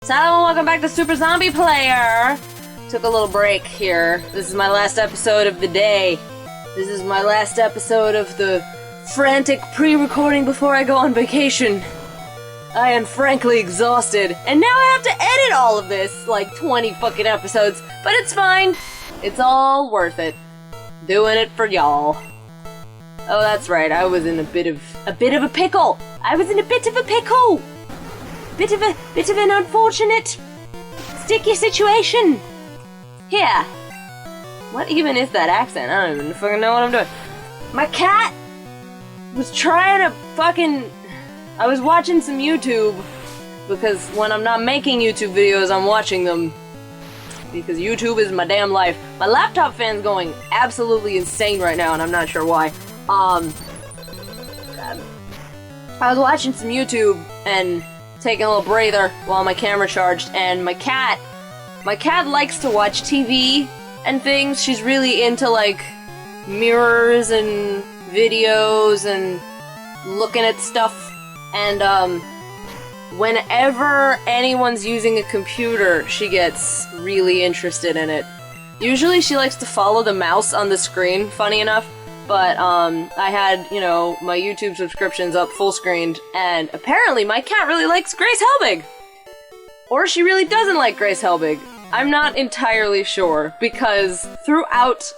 So, welcome back to Super Zombie Player! Took a little break here. This is my last episode of the day. This is my last episode of the frantic pre-recording before I go on vacation. I am frankly exhausted, and now I have to edit all of this, like 20 fucking episodes, but it's fine. It's all worth it. Doing it for y'all. Oh, that's right, I was in a bit of a pickle! I was in a bit of a pickle! Bit of an unfortunate, sticky situation. Here. What even is that accent? I don't even fucking know what I'm doing. My cat was trying to fucking... I was watching some YouTube, because when I'm not making YouTube videos, I'm watching them. Because YouTube is my damn life. My laptop fan's going absolutely insane right now, and I'm not sure why. I was watching some YouTube, and taking a little breather while my camera charged, and my cat likes to watch TV and things. She's really into, like, mirrors and videos and looking at stuff, and, whenever anyone's using a computer, she gets really interested in it. Usually she likes to follow the mouse on the screen, funny enough, but, I had, you know, my YouTube subscriptions up full screened, and apparently my cat really likes Grace Helbig! Or she really doesn't like Grace Helbig. I'm not entirely sure, because throughout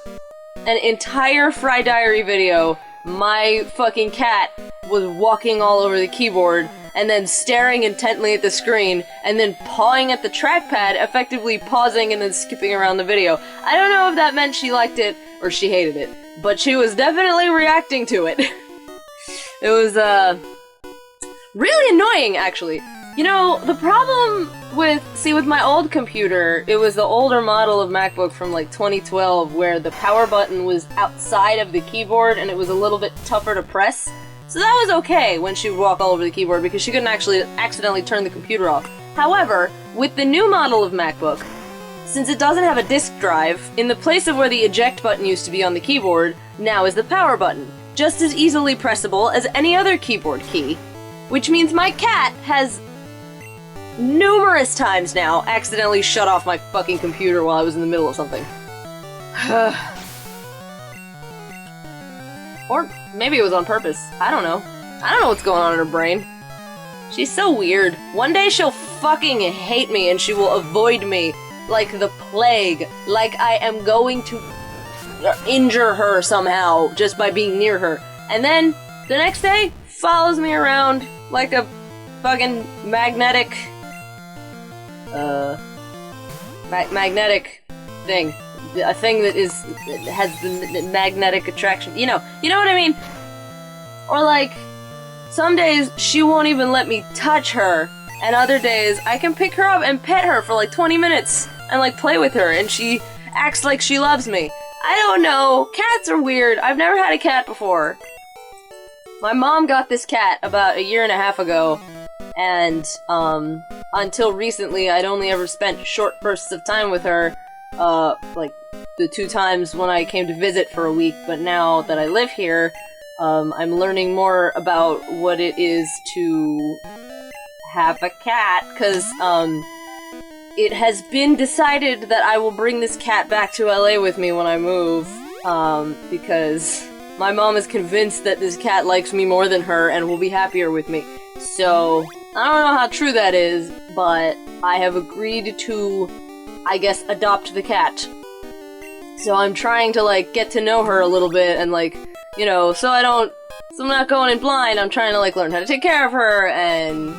an entire Fry Diary video, my fucking cat was walking all over the keyboard, and then staring intently at the screen, and then pawing at the trackpad, effectively pausing and then skipping around the video. I don't know if that meant she liked it, or she hated it, but she was definitely reacting to it. It was, really annoying, actually. You know, the problem with my old computer, it was the older model of MacBook from, like, 2012, where the power button was outside of the keyboard, and it was a little bit tougher to press. So that was okay when she would walk all over the keyboard, because she couldn't actually accidentally turn the computer off. However, with the new model of MacBook, since it doesn't have a disk drive, in the place of where the eject button used to be on the keyboard, now is the power button, just as easily pressable as any other keyboard key. Which means my cat has numerous times now accidentally shut off my fucking computer while I was in the middle of something. Or maybe it was on purpose. I don't know. I don't know what's going on in her brain. She's so weird. One day she'll fucking hate me and she will avoid me like the plague. Like I am going to injure her somehow just by being near her. And then the next day follows me around like a fucking magnetic magnetic thing. A thing that has the magnetic attraction. You know what I mean? Or like, some days she won't even let me touch her, and other days I can pick her up and pet her for like 20 minutes and like play with her, and she acts like she loves me. I don't know. Cats are weird. I've never had a cat before. My mom got this cat about 1.5 years ago, and until recently I'd only ever spent short bursts of time with her. Like, the 2 times when I came to visit for a week, but now that I live here, I'm learning more about what it is to have a cat, because, it has been decided that I will bring this cat back to LA with me when I move, because my mom is convinced that this cat likes me more than her and will be happier with me. So, I don't know how true that is, but I have agreed to, I guess, adopt the cat. So I'm trying to, like, get to know her a little bit, and, like, you know, so I'm not going in blind. I'm trying to, like, learn how to take care of her, and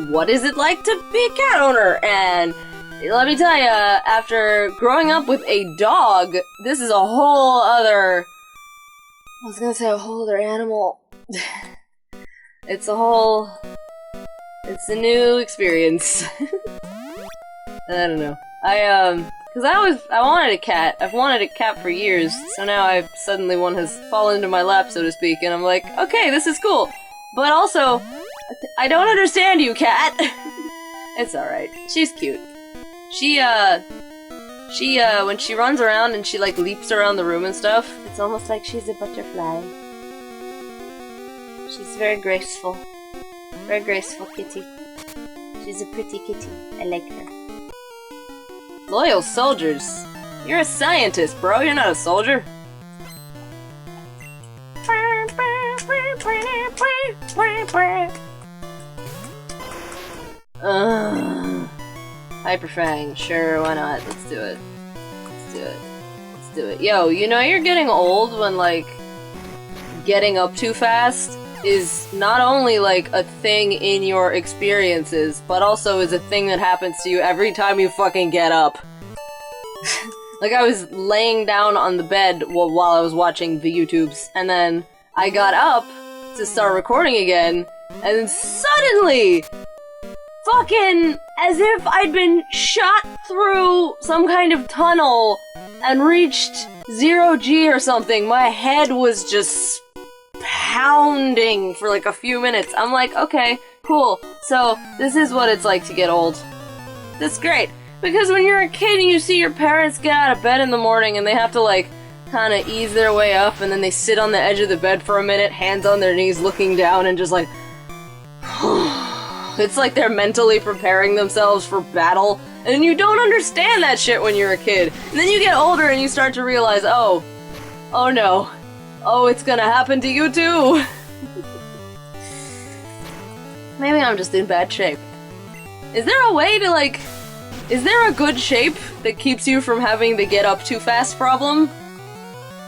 what is it like to be a cat owner? And let me tell you, after growing up with a dog, this is a whole other... I was gonna say a whole other animal. It's a new experience. I don't know. Cause I wanted a cat. I've wanted a cat for years, so now suddenly one has fallen into my lap, so to speak, and I'm like, okay, this is cool. But also, I don't understand you, cat! It's alright. She's cute. She, when she runs around and she, like, leaps around the room and stuff, it's almost like she's a butterfly. She's very graceful. Very graceful kitty. She's a pretty kitty. I like her. Loyal soldiers. You're a scientist, bro. You're not a soldier. Hyperfang. Sure, why not? Let's do it. Let's do it. Let's do it. Yo, you know you're getting old when, like, getting up too fast is not only, like, a thing in your experiences, but also is a thing that happens to you every time you fucking get up. Like, I was laying down on the bed while I was watching the YouTubes, and then I got up to start recording again, and then suddenly, fucking as if I'd been shot through some kind of tunnel and reached 0G or something, my head was just pounding for like a few minutes. I'm like, okay, cool, so this is what it's like to get old. That's great. Because when you're a kid and you see your parents get out of bed in the morning and they have to, like, kind of ease their way up and then they sit on the edge of the bed for a minute, hands on their knees looking down and just like... It's like they're mentally preparing themselves for battle. And you don't understand that shit when you're a kid. And then you get older and you start to realize, oh no. Oh, it's gonna happen to you too. Maybe I'm just in bad shape. Is there a way to, like... Is there a good shape that keeps you from having the get up too fast problem?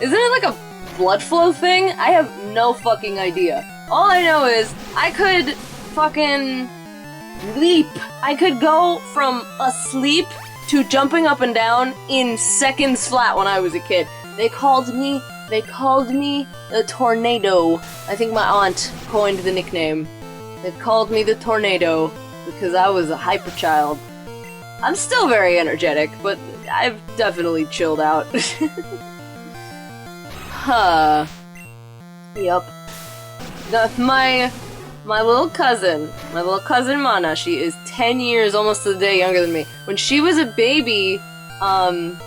Isn't it like a blood flow thing? I have no fucking idea. All I know is I could fucking leap. I could go from asleep to jumping up and down in seconds flat when I was a kid. They called me the Tornado. I think my aunt coined the nickname. They called me the Tornado because I was a hyper child. I'm still very energetic, but I've definitely chilled out. Huh. Yup. My little cousin Mana, she is 10 years, almost to the day younger than me. When she was a baby, when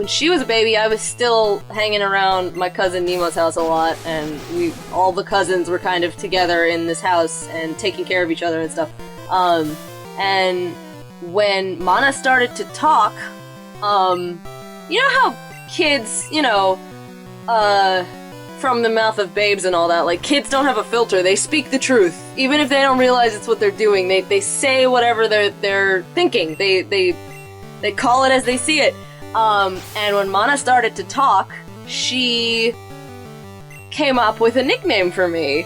she was a baby, I was still hanging around my cousin Nemo's house a lot, and all the cousins were kind of together in this house and taking care of each other and stuff. And when Mana started to talk, you know how kids, from the mouth of babes and all that, like, kids don't have a filter, they speak the truth. Even if they don't realize it's what they're doing, they say whatever they're thinking. They call it as they see it. And when Mana started to talk, she came up with a nickname for me.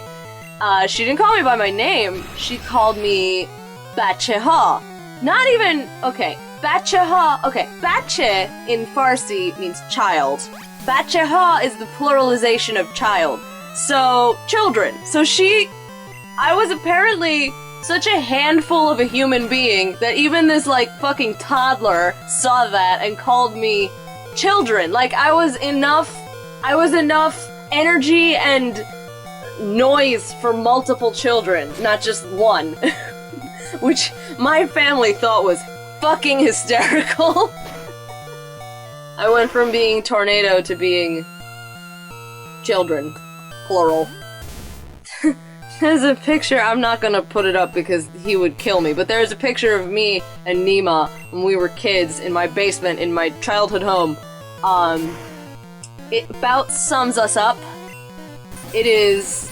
She didn't call me by my name, she called me Bacheha. Not even, okay, Bacheha, okay, Bache in Farsi means child. Bacheha is the pluralization of child. So, children. So I was apparently such a handful of a human being that even this, like, fucking toddler saw that and called me children. Like, I was enough energy and noise for multiple children, not just one. Which my family thought was fucking hysterical. I went from being Tornado to being children. Plural. There's a picture, I'm not gonna put it up because he would kill me, but there's a picture of me and Nima when we were kids in my basement in my childhood home. It about sums us up. It is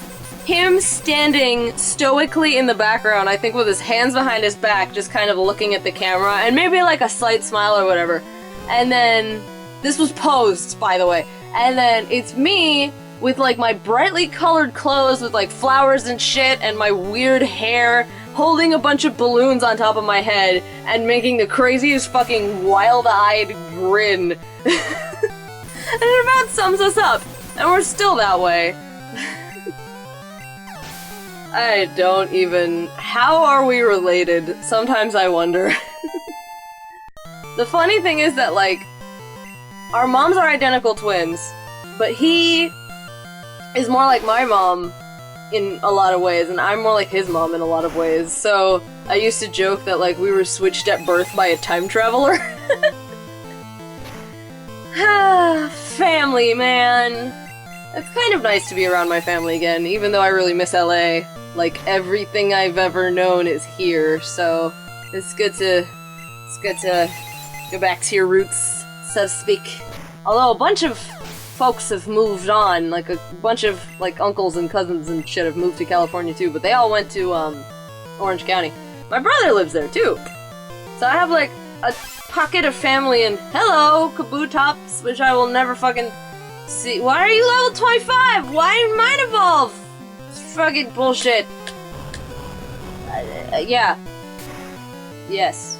him standing stoically in the background, I think with his hands behind his back, just kind of looking at the camera, and maybe like a slight smile or whatever. And then, this was posed, by the way, and then it's me with like my brightly colored clothes with like flowers and shit and my weird hair, holding a bunch of balloons on top of my head and making the craziest fucking wild-eyed grin. And it about sums us up, and we're still that way. I don't even... How are we related? Sometimes I wonder. The funny thing is that, like, our moms are identical twins, but he is more like my mom in a lot of ways, and I'm more like his mom in a lot of ways, so I used to joke that, like, we were switched at birth by a time traveler. Family, man. It's kind of nice to be around my family again, even though I really miss LA. Like, everything I've ever known is here, so it's good to go back to your roots, so to speak. Although a bunch of folks have moved on, like a bunch of like uncles and cousins and shit have moved to California too, but they all went to Orange County. My brother lives there too, so I have like a pocket of family in hello Kabutops, which I will never fucking see. Why are you level 25? Why did mine evolve? It's fucking bullshit. Yeah. Yes.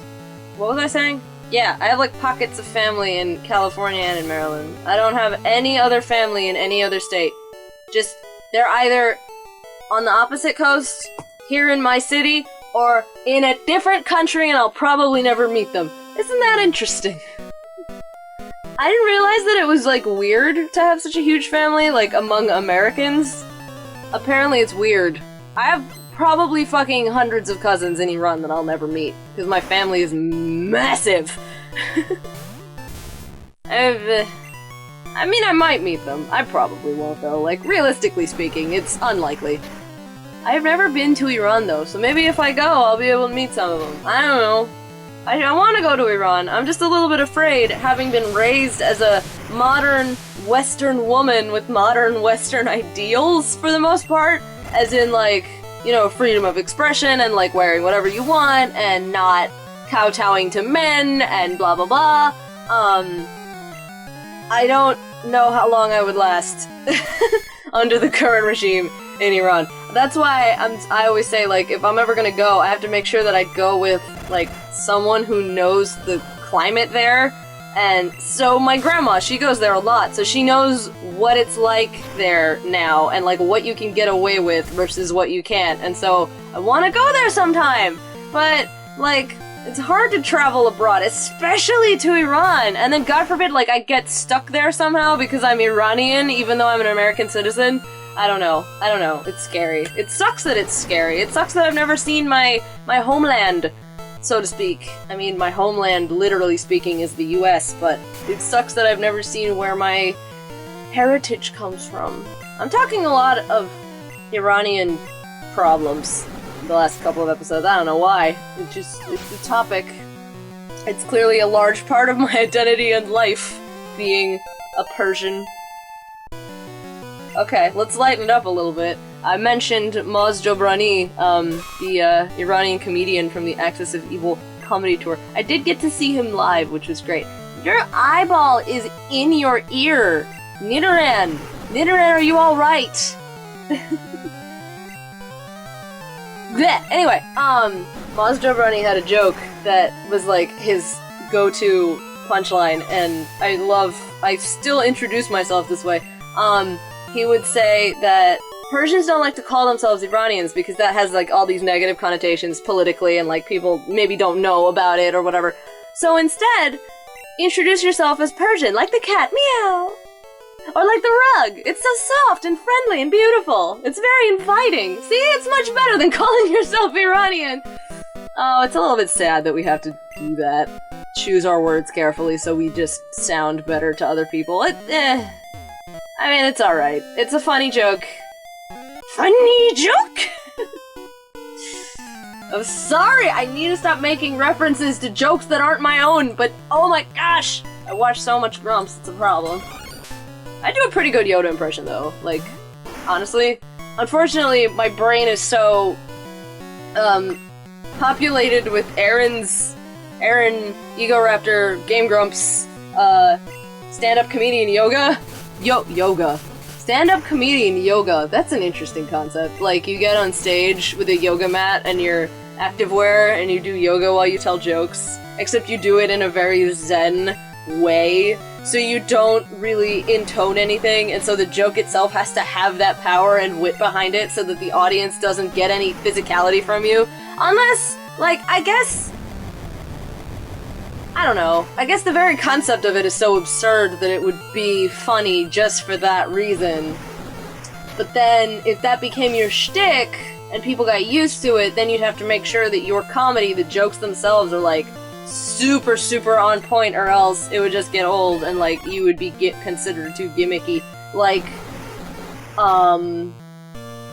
What was I saying? Yeah, I have like pockets of family in California and in Maryland. I don't have any other family in any other state. Just, they're either on the opposite coast, here in my city, or in a different country and I'll probably never meet them. Isn't that interesting? I didn't realize that it was like weird to have such a huge family, like among Americans. Apparently it's weird. I have probably fucking hundreds of cousins in Iran that I'll never meet, because my family is massive. I mean, I might meet them. I probably won't, though. Like, realistically speaking, it's unlikely. I've never been to Iran, though, so maybe if I go, I'll be able to meet some of them. I don't know. I want to go to Iran. I'm just a little bit afraid, having been raised as a modern Western woman with modern Western ideals, for the most part, as in, like, you know, freedom of expression and, like, wearing whatever you want and not kowtowing to men and blah blah blah. I don't know how long I would last under the current regime in Iran. That's why I always say, like, if I'm ever gonna go, I have to make sure that I go with, like, someone who knows the climate there. And so my grandma, she goes there a lot, so she knows what it's like there now, and like what you can get away with versus what you can't, and so I want to go there sometime, but like, it's hard to travel abroad, especially to Iran, and then God forbid, like, I get stuck there somehow because I'm Iranian, even though I'm an American citizen. I don't know, it's scary. It sucks that it's scary. It sucks that I've never seen my homeland, so to speak. I mean, my homeland, literally speaking, is the US, but it sucks that I've never seen where my heritage comes from. I'm talking a lot of Iranian problems the last couple of episodes. I don't know why. It's the topic. It's clearly a large part of my identity and life, being a Persian. Okay, let's lighten it up a little bit. I mentioned Maz Jobrani, the Iranian comedian from the Axis of Evil comedy tour. I did get to see him live, which was great. Your eyeball is in your ear! Nidoran! Nidoran, are you alright? Anyway, Maz Jobrani had a joke that was like his go-to punchline, and I still introduce myself this way. He would say that Persians don't like to call themselves Iranians because that has like all these negative connotations politically, and like people maybe don't know about it or whatever. So instead, introduce yourself as Persian, like the cat, meow! Or like the rug, it's so soft and friendly and beautiful. It's very inviting. See, it's much better than calling yourself Iranian. Oh, it's a little bit sad that we have to do that. Choose our words carefully so we just sound better to other people. I mean, it's alright. It's a funny joke. Funny joke? I'm sorry, I need to stop making references to jokes that aren't my own, but oh my gosh! I watch so much Grumps, it's a problem. I do a pretty good Yoda impression, though. Like, honestly. Unfortunately, my brain is so, populated with Aaron, Egoraptor, Game Grumps, stand-up comedian yoga. Yoga. Stand-up comedian yoga. That's an interesting concept. Like, you get on stage with a yoga mat and your activewear, and you do yoga while you tell jokes. Except you do it in a very zen way. So you don't really intone anything, and so the joke itself has to have that power and wit behind it so that the audience doesn't get any physicality from you. Unless, like, I guess... I don't know. I guess the very concept of it is so absurd that it would be funny just for that reason. But then, if that became your shtick, and people got used to it, then you'd have to make sure that your comedy, the jokes themselves, are, like, super, super on point, or else it would just get old and, like, you would be considered too gimmicky. Like,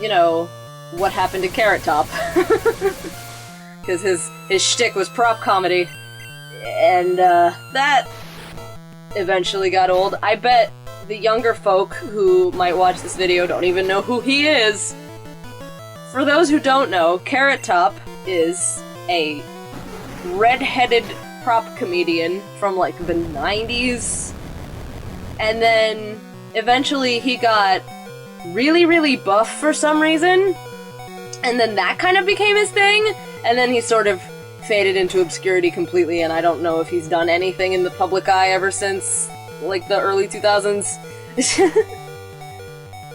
you know, What Happened to Carrot Top. Because his shtick was prop comedy. And, that eventually got old. I bet the younger folk who might watch this video don't even know who he is. For those who don't know, Carrot Top is a red-headed prop comedian from, like, the 90s. And then, eventually he got really, really buff for some reason. And then that kind of became his thing. And then he sort of faded into obscurity completely, and I don't know if he's done anything in the public eye ever since, like, the early 2000s.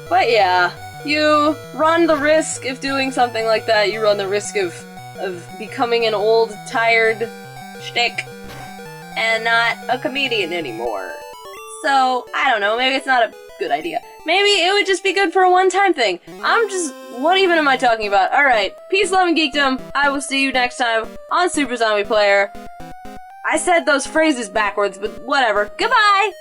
But yeah, you run the risk of doing something like that. You run the risk of becoming an old, tired shtick and not a comedian anymore. So, I don't know, maybe it's not a good idea. Maybe it would just be good for a one-time thing. What even am I talking about? Alright, peace, love, and geekdom. I will see you next time on Super Zombie Player. I said those phrases backwards, but whatever. Goodbye!